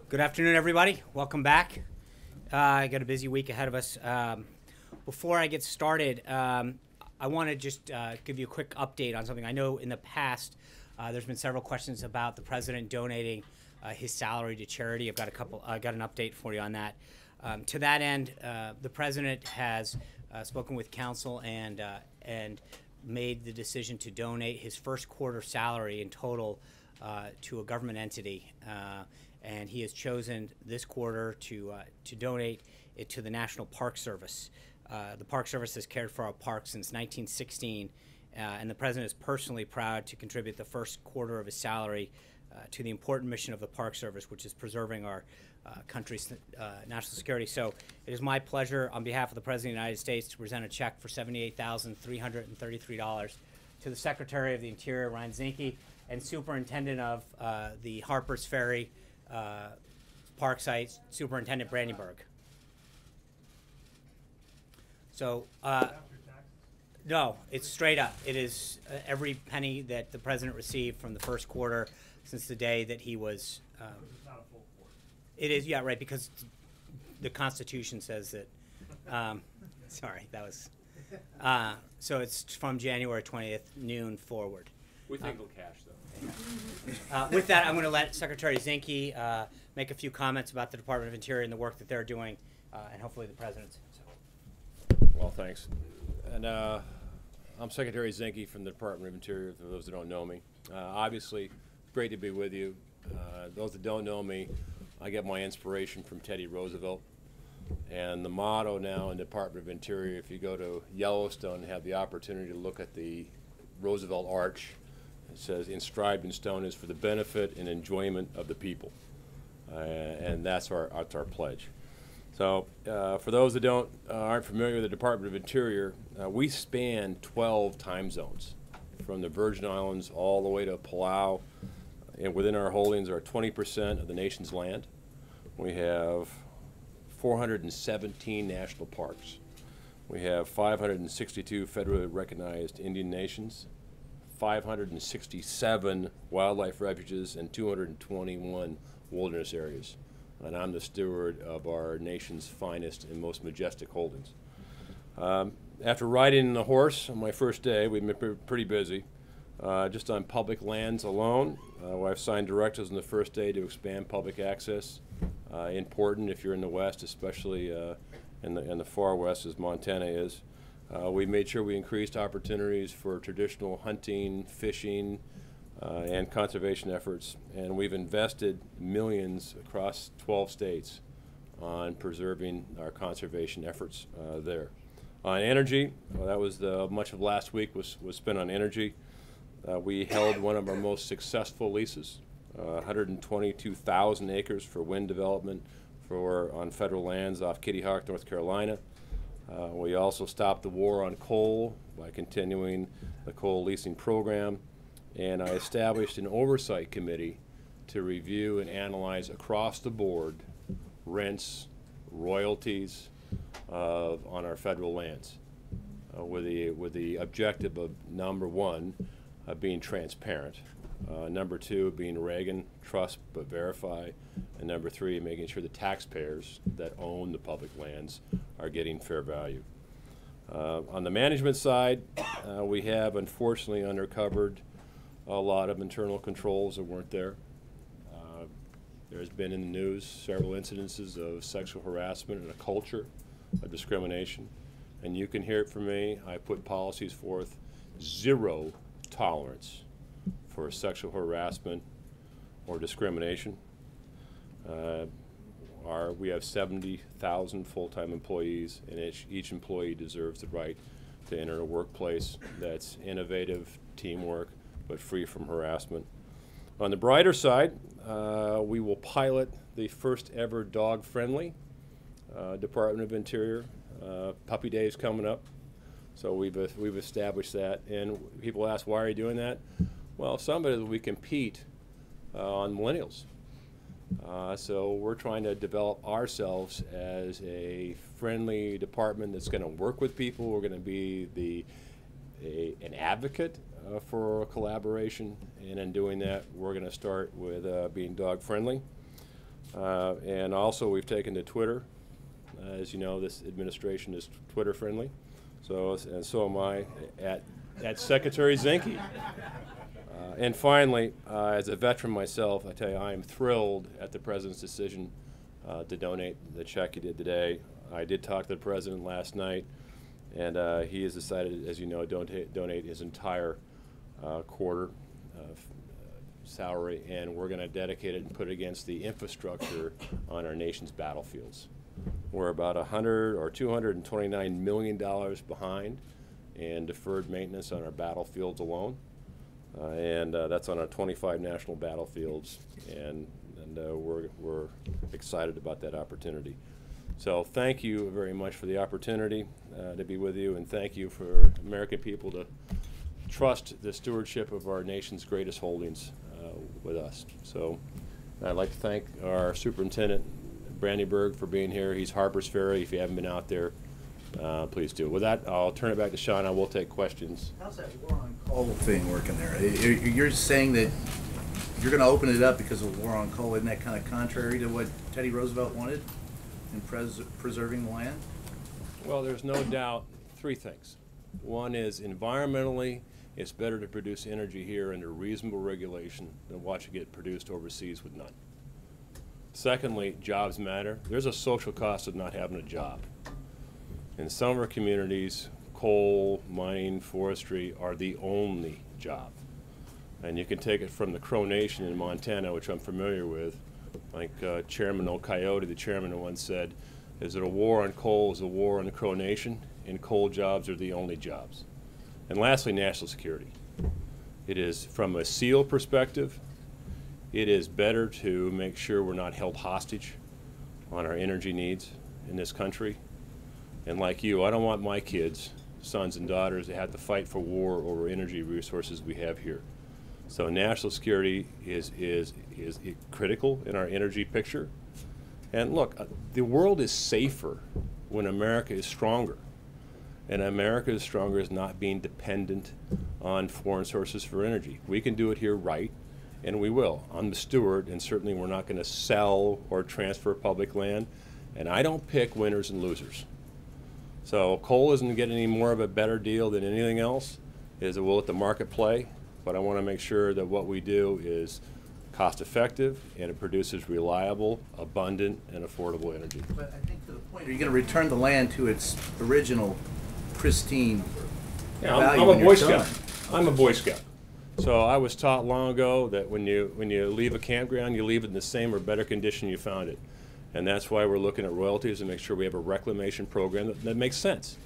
Good afternoon, everybody. Welcome back. I got a busy week ahead of us. Before I get started, I want to just give you a quick update on something. I know in the past there's been several questions about the president donating his salary to charity. I've got an update for you on that. To that end, the president has spoken with counsel and made the decision to donate his first quarter salary in total to a government entity. And he has chosen this quarter to donate it to the National Park Service. The Park Service has cared for our parks since 1916, and the president is personally proud to contribute the first quarter of his salary to the important mission of the Park Service, which is preserving our country's national security. So it is my pleasure, on behalf of the President of the United States, to present a check for $78,333 to the Secretary of the Interior, Ryan Zinke, and Superintendent of the Harpers Ferry Park site, Superintendent Brandenburg. So, no, it's straight up. It is every penny that the president received from the first quarter since the day that he was. It's not a full quarter. It is, yeah, right, because the Constitution says that. Sorry, that was. So it's from January 20th, noon forward. We think it'll cash, though. With that, I'm going to let Secretary Zinke make a few comments about the Department of Interior and the work that they're doing, and hopefully the President's. So. Well, thanks. And I'm Secretary Zinke from the Department of Interior, for those that don't know me. Obviously, great to be with you. Those that don't know me, I get my inspiration from Teddy Roosevelt. And the motto now in the Department of Interior, if you go to Yellowstone and have the opportunity to look at the Roosevelt Arch, it says, inscribed in stone, is for the benefit and enjoyment of the people. And that's our pledge. So for those that aren't familiar with the Department of Interior, we span 12 time zones, from the Virgin Islands all the way to Palau. And within our holdings are 20% of the nation's land. We have 417 national parks. We have 562 federally recognized Indian nations, 567 wildlife refuges, and 221 wilderness areas. And I'm the steward of our nation's finest and most majestic holdings. After riding the horse on my first day, we've been pretty busy. Just on public lands alone, I've signed directives on the first day to expand public access. Important if you're in the West, especially in the far West, as Montana is. We made sure we increased opportunities for traditional hunting, fishing, and conservation efforts, and we've invested millions across 12 states on preserving our conservation efforts there. On energy, that was much of last week was spent on energy. We held one of our most successful leases, 122,000 acres for wind development on federal lands off Kitty Hawk, North Carolina. We also stopped the war on coal by continuing the coal leasing program, and I established an oversight committee to review and analyze across the board rents, royalties on our federal lands, with the objective of, number one, being transparent, number two, being Reagan, trust but verify, and number three, making sure the taxpayers that own the public lands are getting fair value. On the management side, we have unfortunately uncovered a lot of internal controls that weren't there. There's been in the news several incidences of sexual harassment and a culture of discrimination, and you can hear it from me. I put policies forth: zero tolerance for sexual harassment or discrimination. We have 70,000 full-time employees, and each employee deserves the right to enter a workplace that's innovative, teamwork, but free from harassment. On the brighter side, we will pilot the first ever dog-friendly Department of Interior. Puppy Day is coming up, so we've established that. And people ask, why are you doing that? Well, some of it is we compete on millennials. So we're trying to develop ourselves as a friendly department that's going to work with people. We're going to be an advocate for collaboration, and in doing that, we're going to start with being dog friendly. And also, we've taken to Twitter. As you know, this administration is Twitter friendly. And so am I at Secretary Zinke. And finally, as a veteran myself, I tell you, I am thrilled at the President's decision to donate the check he did today. I did talk to the President last night, and he has decided, as you know, donate his entire quarter salary, and we're going to dedicate it and put it against the infrastructure on our nation's battlefields. We're about $100 or $229 million behind in deferred maintenance on our battlefields alone, and that's on our 25 national battlefields, and we're excited about that opportunity. So thank you very much for the opportunity to be with you, and thank you for American people to trust the stewardship of our nation's greatest holdings with us. So I'd like to thank our superintendent, Brandyburg, for being here. He's Harper's Ferry. If you haven't been out there, please do. With that, I'll turn it back to Sean. I will take questions. How's that war on coal thing working there? You're saying that you're going to open it up because of war on coal. Isn't that kind of contrary to what Teddy Roosevelt wanted in preserving the land? Well, there's no doubt three things. One is environmentally, it's better to produce energy here under reasonable regulation than watch it get produced overseas with none. Secondly, jobs matter. There's a social cost of not having a job. In some of our communities, coal, mining, forestry are the only job. And you can take it from the Crow Nation in Montana, which I'm familiar with. Like Chairman O'Coyote, the chairman, once said, is it a war on coal is a war on the Crow Nation, and coal jobs are the only jobs. And lastly, national security. It is, from a SEAL perspective, it is better to make sure we're not held hostage on our energy needs in this country. And like you, I don't want my kids, sons and daughters, to have to fight for war over energy resources we have here. So national security is critical in our energy picture. And look, the world is safer when America is stronger. And America is stronger as not being dependent on foreign sources for energy. We can do it here right, and we will. I'm the steward, and certainly we're not going to sell or transfer public land. And I don't pick winners and losers. So coal isn't getting any more of a better deal than anything else. We'll let the market play, but I want to make sure that what we do is cost effective and it produces reliable, abundant, and affordable energy. But I think to the point, are you going to return the land to its original pristine value? I'm a Boy Scout. I'm a Boy Scout. So I was taught long ago that when you leave a campground, you leave it in the same or better condition you found it. And that's why we're looking at royalties to make sure we have a reclamation program that makes sense.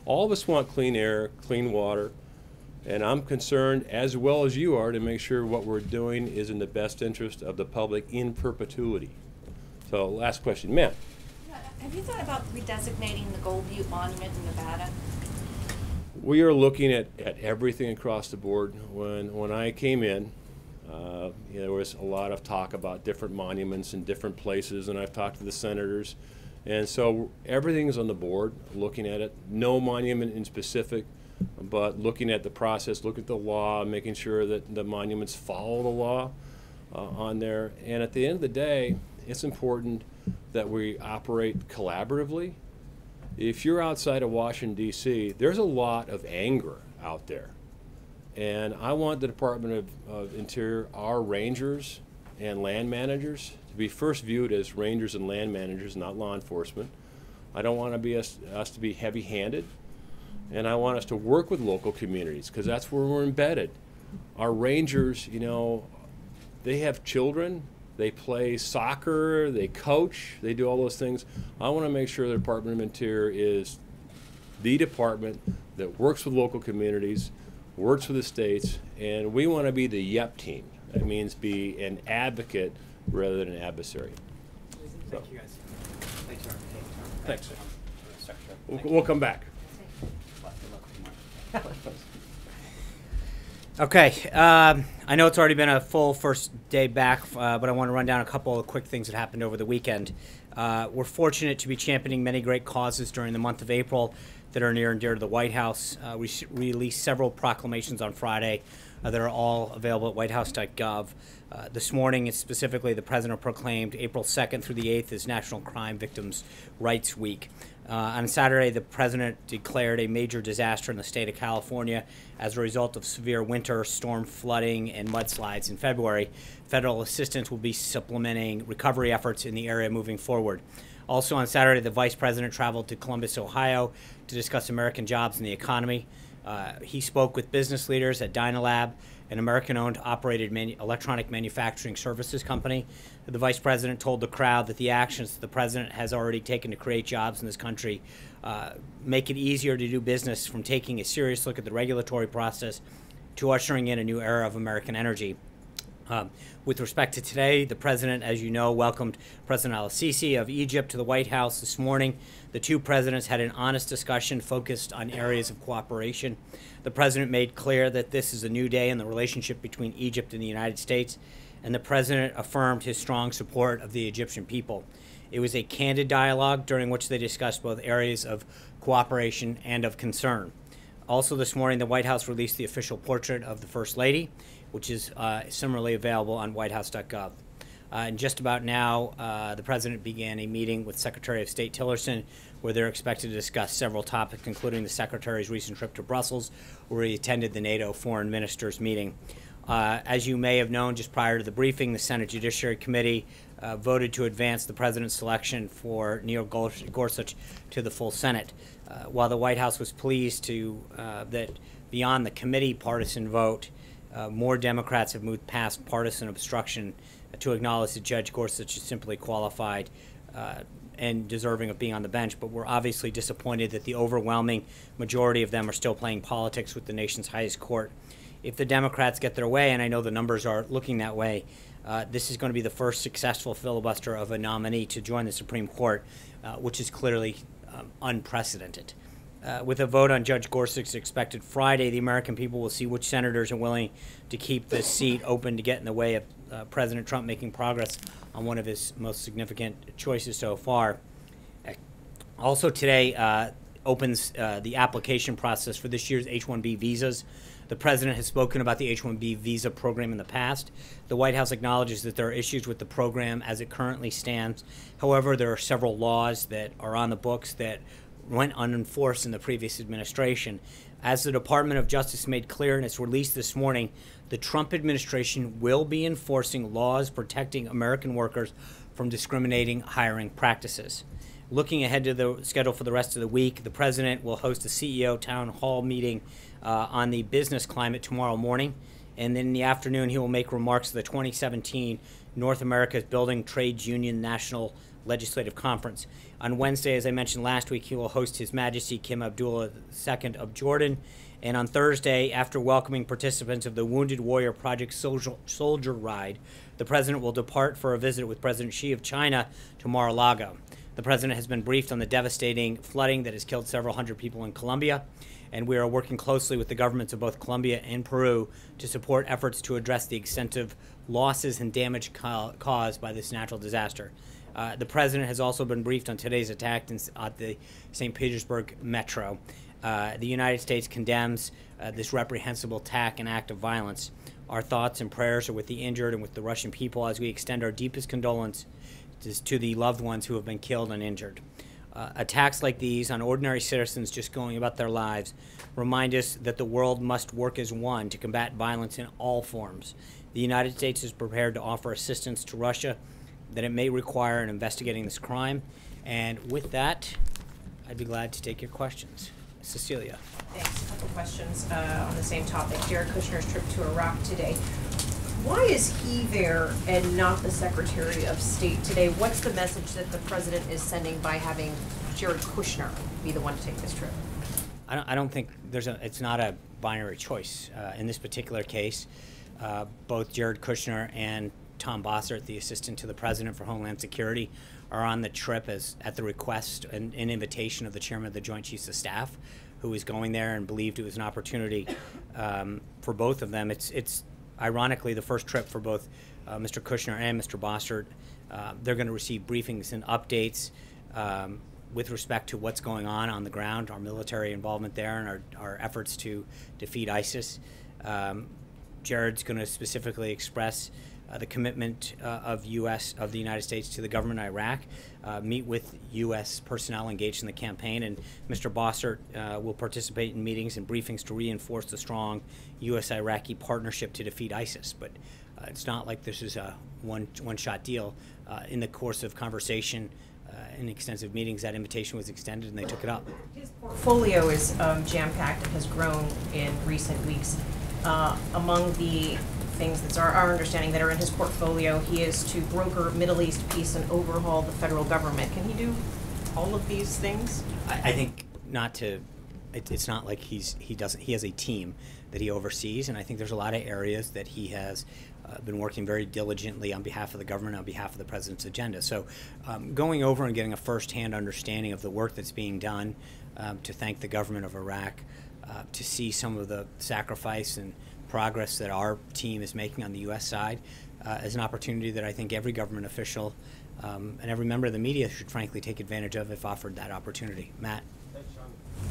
All of us want clean air, clean water, and I'm concerned, as well as you are, to make sure what we're doing is in the best interest of the public in perpetuity. So last question, ma'am. Have you thought about redesignating the Gold Butte Monument in Nevada? We are looking at everything across the board. When I came in, there was a lot of talk about different monuments in different places, and I've talked to the senators. And so everything's on the board, looking at it. No monument in specific, but looking at the process, look at the law, making sure that the monuments follow the law on there. And at the end of the day, it's important that we operate collaboratively. If you're outside of Washington, D.C., there's a lot of anger out there. And I want the Department of Interior, our rangers and land managers, to be first viewed as rangers and land managers, not law enforcement. I don't want to be us to be heavy-handed. And I want us to work with local communities, because that's where we're embedded. Our rangers, you know, they have children, they play soccer, they coach, they do all those things. I want to make sure the Department of Interior is the department that works with local communities, works with the states, and we want to be the YEP team. That means be an advocate rather than an adversary. Thank you, guys. Thanks, Mark. Thanks. We'll come back. Okay, I know it's already been a full first day back, but I want to run down a couple of quick things that happened over the weekend. We're fortunate to be championing many great causes during the month of April that are near and dear to the White House. We released several proclamations on Friday. that are all available at whitehouse.gov. This morning, specifically, the President proclaimed April 2nd through the 8th as National Crime Victims' Rights Week. On Saturday, the President declared a major disaster in the state of California as a result of severe winter storm flooding and mudslides in February. Federal assistance will be supplementing recovery efforts in the area moving forward. Also on Saturday, the Vice President traveled to Columbus, Ohio to discuss American jobs and the economy. He spoke with business leaders at Dynalab, an American-owned operated electronic manufacturing services company. The Vice President told the crowd that the actions that the President has already taken to create jobs in this country make it easier to do business, from taking a serious look at the regulatory process to ushering in a new era of American energy. With respect to today, the President, as you know, welcomed President al-Sisi of Egypt to the White House this morning. The two presidents had an honest discussion focused on areas of cooperation. The President made clear that this is a new day in the relationship between Egypt and the United States, and the President affirmed his strong support of the Egyptian people. It was a candid dialogue during which they discussed both areas of cooperation and of concern. Also this morning, the White House released the official portrait of the First Lady, which is similarly available on whitehouse.gov. And just about now, the President began a meeting with Secretary of State Tillerson, where they're expected to discuss several topics, including the Secretary's recent trip to Brussels, where he attended the NATO Foreign Ministers meeting. As you may have known, just prior to the briefing, the Senate Judiciary Committee voted to advance the President's selection for Neil Gorsuch to the full Senate. While the White House was pleased to that beyond the committee partisan vote, more Democrats have moved past partisan obstruction to acknowledge that Judge Gorsuch is simply qualified and deserving of being on the bench, but we're obviously disappointed that the overwhelming majority of them are still playing politics with the nation's highest court. If the Democrats get their way, and I know the numbers are looking that way, this is going to be the first successful filibuster of a nominee to join the Supreme Court, which is clearly unprecedented. With a vote on Judge Gorsuch expected Friday, the American people will see which senators are willing to keep this seat open to get in the way of President Trump making progress on one of his most significant choices so far. Also today opens the application process for this year's H-1B visas. The President has spoken about the H-1B visa program in the past. The White House acknowledges that there are issues with the program as it currently stands. However, there are several laws that are on the books that went unenforced in the previous administration. As the Department of Justice made clear in its release this morning, the Trump administration will be enforcing laws protecting American workers from discriminating hiring practices. Looking ahead to the schedule for the rest of the week, the President will host a CEO town hall meeting on the business climate tomorrow morning, and then in the afternoon he will make remarks to the 2017 North America's Building Trades Union National Legislative Conference. On Wednesday, as I mentioned last week, he will host His Majesty King Abdullah II of Jordan. And on Thursday, after welcoming participants of the Wounded Warrior Project Soldier Ride, the President will depart for a visit with President Xi of China to Mar-a-Lago. The President has been briefed on the devastating flooding that has killed several hundred people in Colombia, and we are working closely with the governments of both Colombia and Peru to support efforts to address the extensive losses and damage caused by this natural disaster. The President has also been briefed on today's attack at the St. Petersburg metro. The United States condemns this reprehensible attack and act of violence. Our thoughts and prayers are with the injured and with the Russian people as we extend our deepest condolences to the loved ones who have been killed and injured. Attacks like these on ordinary citizens just going about their lives remind us that the world must work as one to combat violence in all forms. The United States is prepared to offer assistance to Russia that it may require in investigating this crime. And with that, I'd be glad to take your questions. Cecilia. Thanks. A couple questions on the same topic. Jared Kushner's trip to Iraq today. Why is he there and not the Secretary of State today? What's the message that the President is sending by having Jared Kushner be the one to take this trip? I don't think it's not a binary choice. In this particular case, both Jared Kushner and Tom Bossert, the Assistant to the President for Homeland Security, are on the trip at the request and invitation of the Chairman of the Joint Chiefs of Staff, who is going there and believed it was an opportunity for both of them. It's ironically the first trip for both Mr. Kushner and Mr. Bossert. They're going to receive briefings and updates with respect to what's going on the ground, our military involvement there, and our efforts to defeat ISIS. Jared's going to specifically express the commitment of the United States to the government of Iraq, meet with U.S. personnel engaged in the campaign, and Mr. Bossert will participate in meetings and briefings to reinforce the strong U.S.-Iraqi partnership to defeat ISIS. But it's not like this is a one-shot deal. In the course of conversation and extensive meetings, that invitation was extended and they took it up. His portfolio is jam-packed and has grown in recent weeks. Among the things that's our understanding that are in his portfolio, he is to broker Middle East peace and overhaul the federal government. Can he do all of these things? I think not to. It's not like he has a team that he oversees, and I think there's a lot of areas that he has been working very diligently on behalf of the government, on behalf of the president's agenda. So going over and getting a first-hand understanding of the work that's being done, to thank the government of Iraq, to see some of the sacrifice and progress that our team is making on the U.S. side, is an opportunity that I think every government official and every member of the media should frankly take advantage of if offered that opportunity. Matt?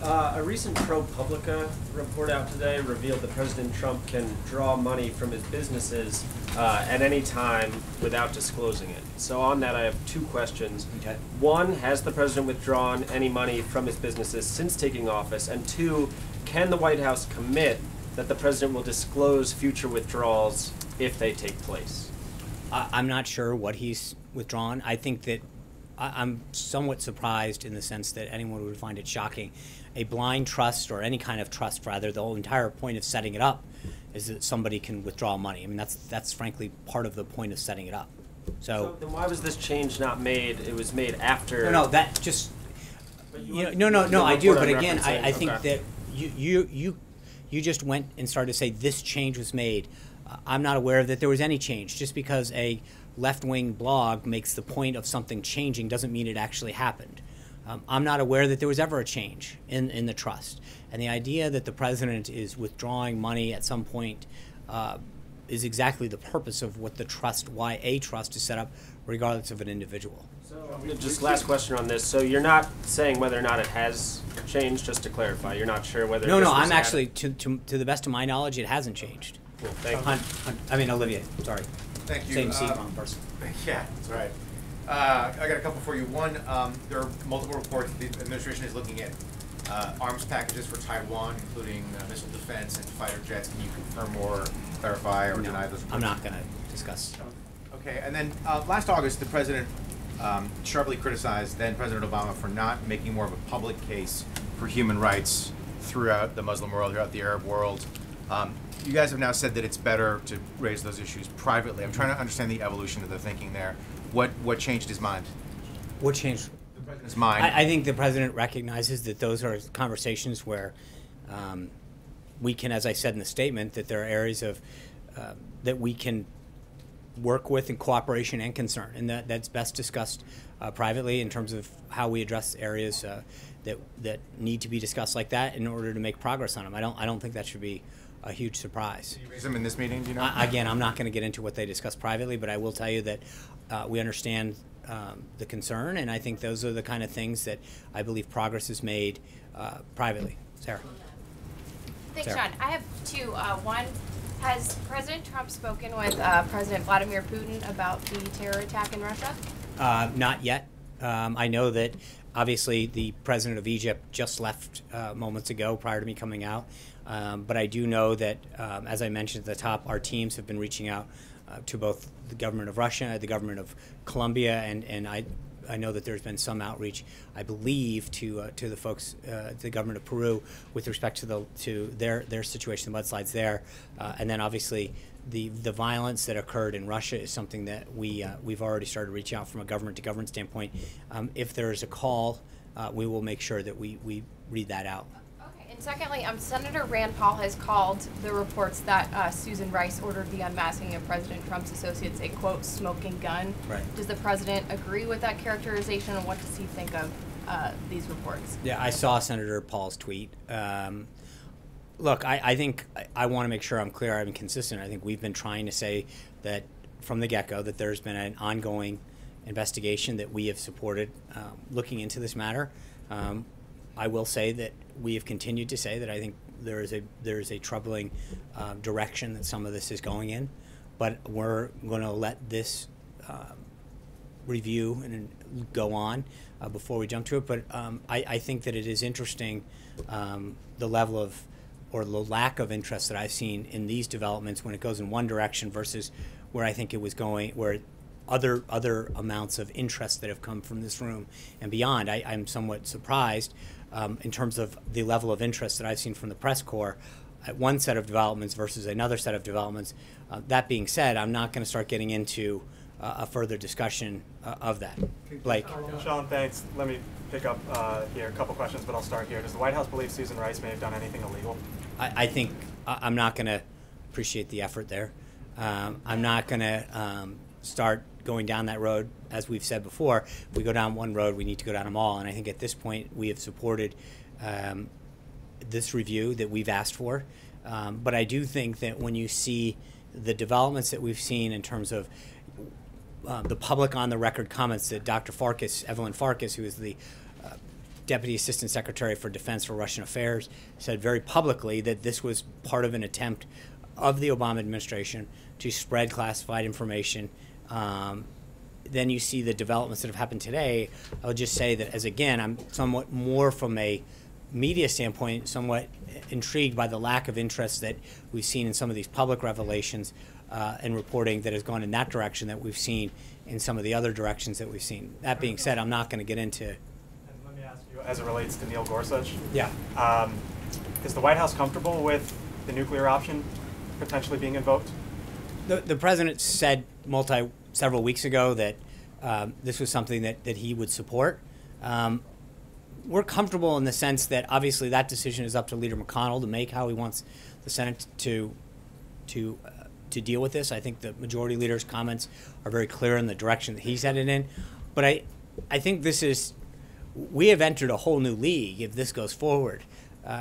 A recent ProPublica report out today revealed that President Trump can draw money from his businesses at any time without disclosing it. So on that, I have two questions. Okay. One, has the president withdrawn any money from his businesses since taking office? And two, can the White House commit that the president will disclose future withdrawals if they take place? I'm not sure what he's withdrawn. I think that I'm somewhat surprised in the sense that anyone would find it shocking. A blind trust, or any kind of trust rather, the whole entire point of setting it up is that somebody can withdraw money. I mean, that's frankly part of the point of setting it up. So then why was this change not made? It was made after. No, that just, You no, I do. But again, referencing, I think okay. that you just went and started to say this change was made. I'm not aware that there was any change. Just because a left-wing blog makes the point of something changing doesn't mean it actually happened. I'm not aware that there was ever a change in the trust. And the idea that the president is withdrawing money at some point is exactly the purpose of what the trust, why a trust is set up, regardless of an individual. So, just last question on this. So you're not saying whether or not it has changed, just to clarify. You're not sure whether No, this no, was I'm added? actually, to the best of my knowledge, it hasn't changed. Cool, thank you. Olivia, sorry. Thank you. Same seat, wrong person. Yeah, that's right. I got a couple for you. One, there are multiple reports the administration is looking at arms packages for Taiwan, including missile defense and fighter jets. Can you confirm or clarify or deny those reports? I'm not going to discuss. Okay, and then last August, the president sharply criticized then President Obama for not making more of a public case for human rights throughout the Muslim world, throughout the Arab world. You guys have now said that it's better to raise those issues privately. I'm trying to understand the evolution of the thinking there. What changed his mind? What changed? The president's mind. I think the president recognizes that those are conversations where we can, as I said in the statement, that there are areas of that we can work with in cooperation and concern, and that's best discussed privately in terms of how we address areas that need to be discussed like that in order to make progress on them. I don't think that should be a huge surprise. Did you raise them in this meeting? Do you know? Again, I'm not going to get into what they discuss privately, but I will tell you that we understand the concern, and I think those are the kind of things that I believe progress is made privately. Sarah. Thanks, Sarah. John. I have two. One, has President Trump spoken with President Vladimir Putin about the terror attack in Russia? Not yet. I know that obviously the president of Egypt just left moments ago prior to me coming out. But I do know that, as I mentioned at the top, our teams have been reaching out to both the government of Russia, the government of Colombia, and I know that there's been some outreach, I believe, to the folks, the government of Peru, with respect to their situation, the mudslides there, and then obviously the violence that occurred in Russia is something that we've already started reaching out from a government-to-government standpoint. If there is a call, we will make sure that we read that out. And secondly, Senator Rand Paul has called the reports that Susan Rice ordered the unmasking of President Trump's associates a, quote, smoking gun. Right. Does the president agree with that characterization, and what does he think of these reports? Yeah, I saw Senator Paul's tweet. Look, I think I want to make sure I'm clear, I'm consistent. I think we've been trying to say that from the get-go that there's been an ongoing investigation that we have supported looking into this matter. I will say that we have continued to say that I think there is a troubling direction that some of this is going in, but we're going to let this review and go on before we jump to it. But I think that it is interesting the level of or the lack of interest that I've seen in these developments when it goes in one direction versus where I think it was going, where other amounts of interest that have come from this room and beyond. I'm somewhat surprised in terms of the level of interest that I've seen from the press corps at one set of developments versus another set of developments. That being said, I'm not going to start getting into a further discussion of that. Blake. Sean, thanks. Let me pick up here a couple questions, but I'll start here. Does the White House believe Susan Rice may have done anything illegal? I think I'm not going to appreciate the effort there. I'm not going to start going down that road. As we've said before, if we go down one road, we need to go down them all. And I think at this point we have supported this review that we've asked for. But I do think that when you see the developments that we've seen in terms of the public on the record comments that Dr. Farkas, Evelyn Farkas, who is the Deputy Assistant Secretary for Defense for Russian Affairs, said very publicly that this was part of an attempt of the Obama administration to spread classified information. Then you see the developments that have happened today. I'll just say that, as again, I'm somewhat more from a media standpoint, somewhat intrigued by the lack of interest that we've seen in some of these public revelations and reporting that has gone in that direction that we've seen in some of the other directions that we've seen. That being said, I'm not going to get into. And let me ask you, as it relates to Neil Gorsuch, Yeah. Is the White House comfortable with the nuclear option potentially being invoked? The president said several weeks ago that this was something that he would support. We're comfortable in the sense that obviously that decision is up to Leader McConnell to make how he wants the Senate to deal with this. I think the majority leader's comments are very clear in the direction that he's headed in. But I think we have entered a whole new league if this goes forward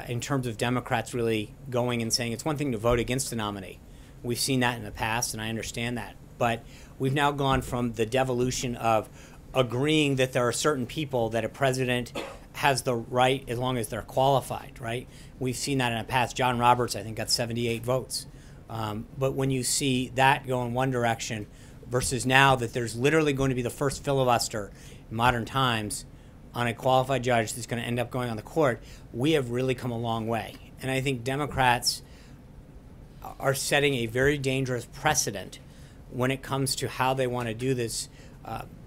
in terms of Democrats really going and saying it's one thing to vote against a nominee. We've seen that in the past, and I understand that. But we've now gone from the devolution of agreeing that there are certain people that a president has the right as long as they're qualified, right? We've seen that in the past. John Roberts, I think, got 78 votes. But when you see that go in one direction versus now that there's literally going to be the first filibuster in modern times on a qualified judge that's going to end up going on the court, we have really come a long way. And I think Democrats are setting a very dangerous precedent when it comes to how they want to do this,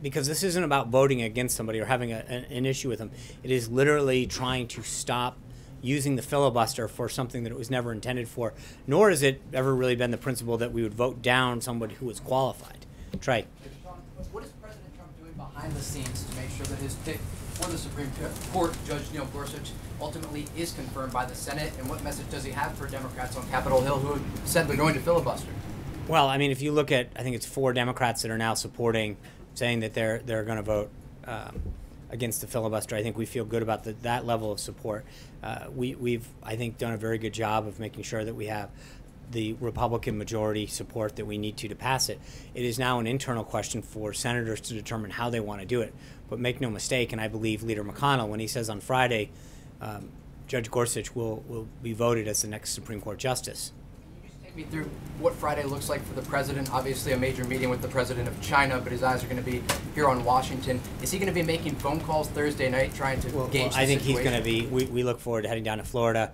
because this isn't about voting against somebody or having an issue with them. It is literally trying to stop using the filibuster for something that it was never intended for, nor has it ever really been the principle that we would vote down somebody who was qualified. Trey. Sean, what is President Trump doing behind the scenes to make sure that his pick for the Supreme Court, Judge Neil Gorsuch, ultimately is confirmed by the Senate? And what message does he have for Democrats on Capitol Hill who said they're going to filibuster? Well, I mean, if you look at, I think it's 4 Democrats that are now saying that they're going to vote against the filibuster. I think we feel good about that level of support. We've, I think, done a very good job of making sure that we have the Republican majority support that we need to pass it. It is now an internal question for senators to determine how they want to do it. But make no mistake, and I believe Leader McConnell, when he says on Friday, Judge Gorsuch will be voted as the next Supreme Court justice. Take me through what Friday looks like for the president. Obviously a major meeting with the president of China, but his eyes are going to be here on Washington. Is he going to be making phone calls Thursday night trying to gauge the I think situation? he's going to be, we look forward to heading down to Florida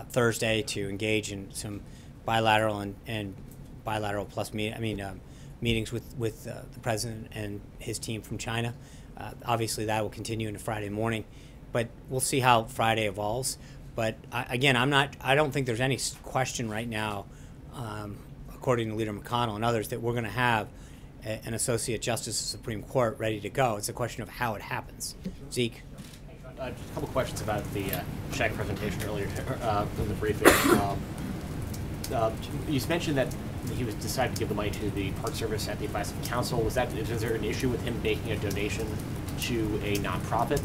Thursday to engage in some bilateral and bilateral plus meetings with the president and his team from China. Obviously that will continue into Friday morning, but we'll see how Friday evolves. But I don't think there's any question right now, according to Leader McConnell and others, that we're going to have an Associate Justice of the Supreme Court ready to go. It's a question of how it happens. Zeke? Just a couple questions about the check presentation earlier in the briefing. You mentioned that he was decided to give the money to the Park Service at the advice of counsel. Is there an issue with him making a donation to a nonprofit?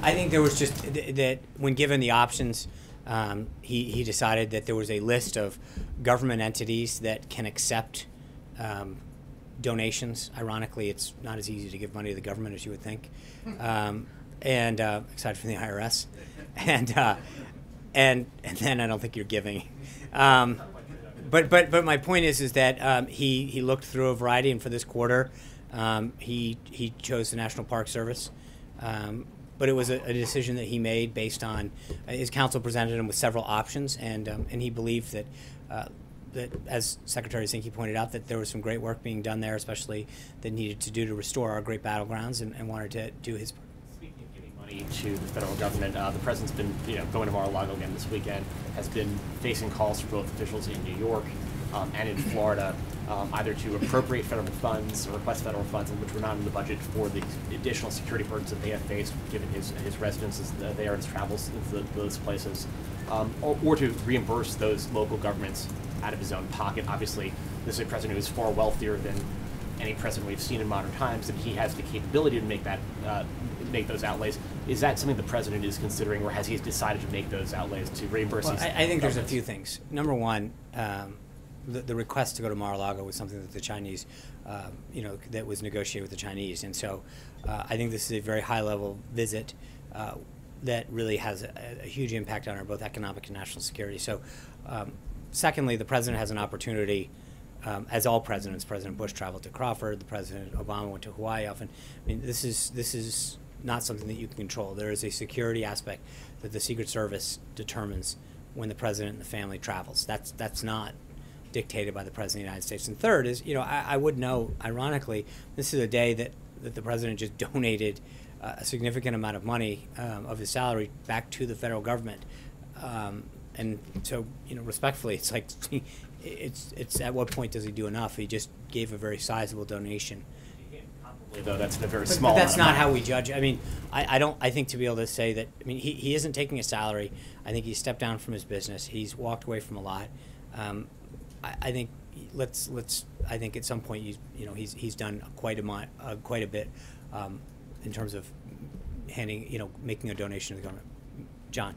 I think there was just that when given the options, he decided that there was a list of government entities that can accept donations. Ironically, it's not as easy to give money to the government as you would think, and aside from the IRS. And and then I don't think you're giving. But my point is that he looked through a variety, and for this quarter, he chose the National Park Service. But it was a decision that he made based on his counsel presented him with several options, and he believed that that, as Secretary Zinke pointed out, that there was some great work being done there, especially that needed to do to restore our great battlegrounds, and wanted to do his part. Speaking of giving money to the federal government, the president's been going to Mar-a-Lago again this weekend, has been facing calls from both officials in New York and in Florida, either to appropriate federal funds or request federal funds, which were not in the budget, for the additional security burdens that they have faced given his residences there and his travels into those places, or to reimburse those local governments out of his own pocket. Obviously, this is a president who is far wealthier than any president we've seen in modern times, and he has the capability to make those outlays. Is that something the president is considering, or has he decided to make those outlays to reimburse? Well, I think there's a few things. Number one, the request to go to Mar-a-Lago was something that the Chinese, that was negotiated with the Chinese, and so I think this is a very high-level visit that really has a huge impact on our both economic and national security. So, secondly, the president has an opportunity, as all presidents. President Bush traveled to Crawford. The President Obama went to Hawaii often. I mean, this is not something that you can control. There is a security aspect that the Secret Service determines when the president and the family travels. That's not dictated by the President of the United States. And third is, I would know, ironically, this is a day that the President just donated a significant amount of money of his salary back to the federal government. And so, respectfully, it's like, it's at what point does he do enough? He just gave a very sizable donation. Though that's a very small. But that's not how we judge. I mean, I think to be able to say that. I mean, he isn't taking a salary. I think he stepped down from his business. He's walked away from a lot. I think I think at some point he's done quite a bit in terms of making a donation to the government. John.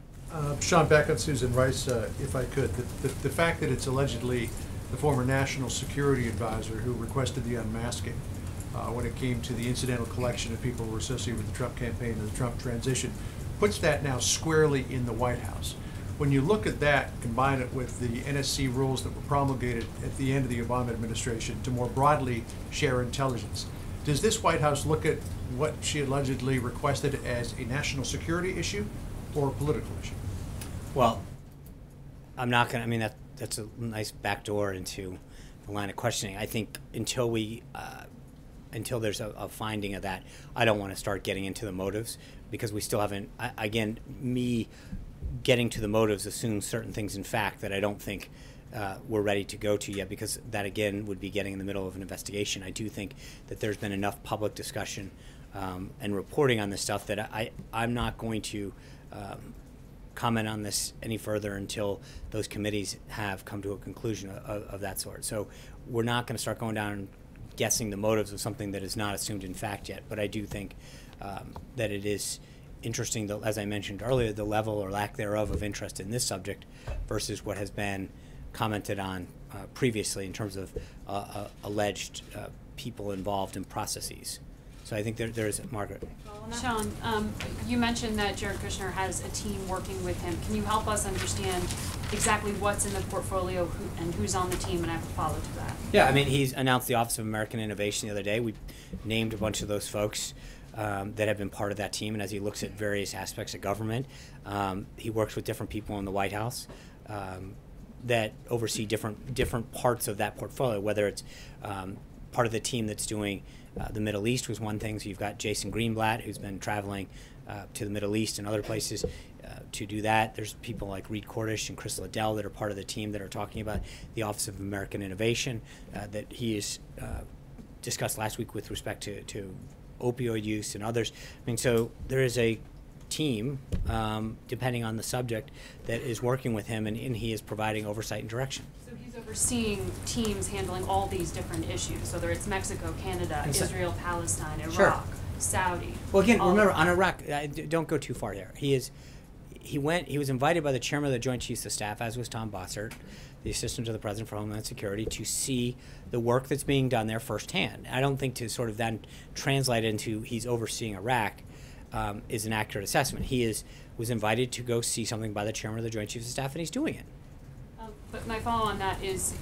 Sean, back on Susan Rice, if I could. The fact that it's allegedly the former National Security Advisor who requested the unmasking when it came to the incidental collection of people who were associated with the Trump campaign and the Trump transition puts that now squarely in the White House. When you look at that, combine it with the NSC rules that were promulgated at the end of the Obama administration to more broadly share intelligence, does this White House look at what she allegedly requested as a national security issue or a political issue? Well, I'm not going to, I mean, that's a nice backdoor into the line of questioning. I think until there's a finding of that, I don't want to start getting into the motives, because we still haven't, again, me getting to the motives assumes certain things in fact that I don't think we're ready to go to yet, because that, again, would be getting in the middle of an investigation. I do think that there's been enough public discussion and reporting on this stuff that I'm not going to comment on this any further until those committees have come to a conclusion of that sort. So we're not going to start going down and guessing the motives of something that is not assumed in fact yet. But I do think that it is interesting, that, as I mentioned earlier, the level or lack thereof of interest in this subject versus what has been commented on previously in terms of alleged people involved in processes. So I think there is, Margaret. Sean, you mentioned that Jared Kushner has a team working with him. Can you help us understand exactly what's in the portfolio and who's on the team, and I have a follow to that? Yeah, I mean, he's announced the Office of American Innovation the other day. We named a bunch of those folks that have been part of that team, and as he looks at various aspects of government, he works with different people in the White House that oversee different parts of that portfolio, whether it's part of the team that's doing the Middle East was one thing. So you've got Jason Greenblatt, who's been traveling to the Middle East and other places to do that. There's people like Reed Cordish and Chris Liddell that are part of the team that are talking about the Office of American Innovation that he has discussed last week with respect to opioid use and others. I mean, so there is a team, depending on the subject, that is working with him, and he is providing oversight and direction. So he's overseeing teams handling all these different issues, whether it's Mexico, Canada, Israel, Palestine, Iraq, Sure. Saudi. Well, again, remember, on Iraq, don't go too far there. He was invited by the chairman of the Joint Chiefs of Staff, as was Tom Bossert, the assistant to the president for Homeland Security, to see the work that's being done there firsthand. I don't think to sort of then translate into he's overseeing Iraq. is an accurate assessment. He was invited to go see something by the chairman of the Joint Chiefs of Staff, and he's doing it. But my follow on that is,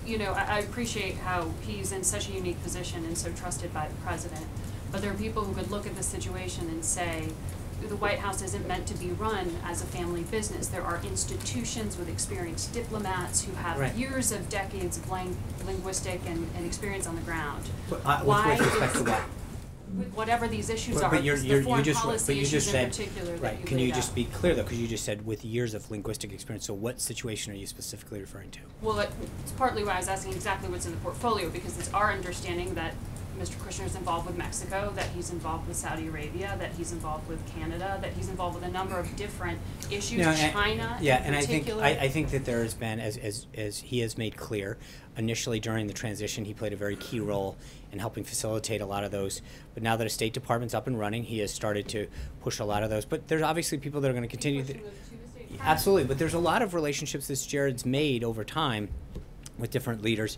I appreciate how he's in such a unique position and so trusted by the president. But there are people who could look at the situation and say, the White House isn't meant to be run as a family business. There are institutions with experienced diplomats who have years of decades of linguistic and experience on the ground. With respect to what? With whatever these issues are, But the foreign policy you issues just in said, particular that right, you can you laid just out. be clear though, because you just said with years of linguistic experience, so what situation are you specifically referring to? Well, it's partly why I was asking exactly what's in the portfolio, because it's our understanding that Mr. Kushner is involved with Mexico, that he's involved with Saudi Arabia, that he's involved with Canada, that he's involved with a number of different issues, China in particular. I think that there has been, as he has made clear, initially during the transition, he played a very key role in helping facilitate a lot of those. But now that the State Department's up and running, he has started to push a lot of those. But there's obviously people that are going to continue. Absolutely, but there's a lot of relationships that Jared's made over time with different leaders,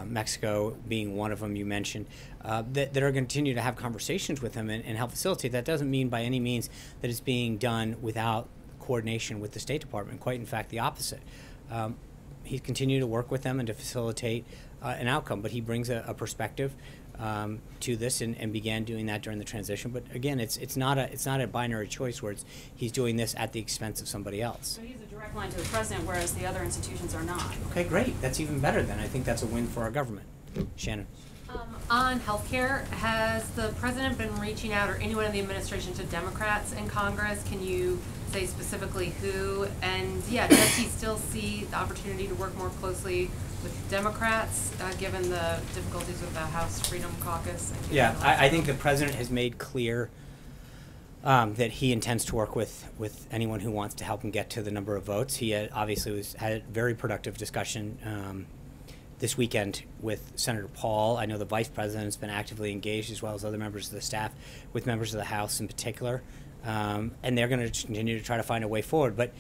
Mexico being one of them you mentioned, that are going to continue to have conversations with him and help facilitate. That doesn't mean by any means that it's being done without coordination with the State Department. Quite in fact, the opposite. He's continued to work with them and to facilitate an outcome, but he brings a perspective to this and began doing that during the transition. But again, it's not a binary choice where he's doing this at the expense of somebody else. But he's a direct line to the president, whereas the other institutions are not. Okay, great. That's even better then. I think that's a win for our government. Shannon. On healthcare, has the president been reaching out, or anyone in the administration, to Democrats in Congress? Can you say specifically who? And does he still see the opportunity to work more closely with Democrats, given the difficulties with the House Freedom Caucus? I think the president has made clear that he intends to work with anyone who wants to help him get to the number of votes. He obviously had a very productive discussion this weekend with Senator Paul. I know the vice president has been actively engaged, as well as other members of the staff, with members of the House in particular. And they're going to continue to try to find a way forward. But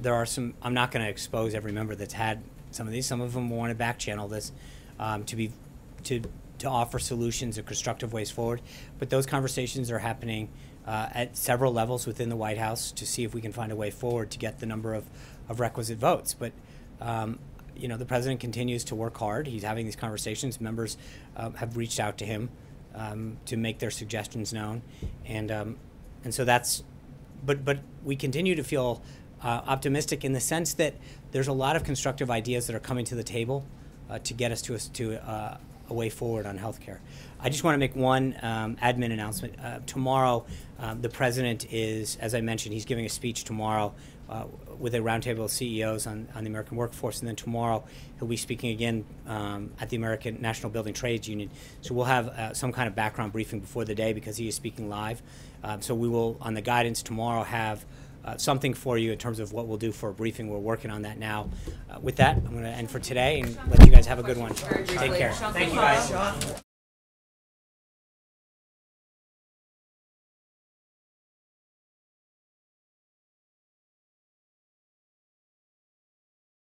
there are some, I'm not going to expose every member that's had some of these. Some of them want to back channel this to offer solutions and constructive ways forward. But those conversations are happening at several levels within the White House to see if we can find a way forward to get the number of requisite votes. But the president continues to work hard. He's having these conversations. Members have reached out to him to make their suggestions known, and so that's. But we continue to feel optimistic in the sense that there's a lot of constructive ideas that are coming to the table to get us to a way forward on healthcare. I just want to make one admin announcement. Tomorrow, the president is, as I mentioned, he's giving a speech tomorrow with a roundtable of CEOs on the American workforce, and then tomorrow he'll be speaking again at the American National Building Trades Union. So we'll have some kind of background briefing before the day because he is speaking live. So we will, on the guidance tomorrow, have something for you in terms of what we'll do for a briefing. We're working on that now. With that, I'm going to end for today and let you guys have a good one. Take care. Thank you, guys.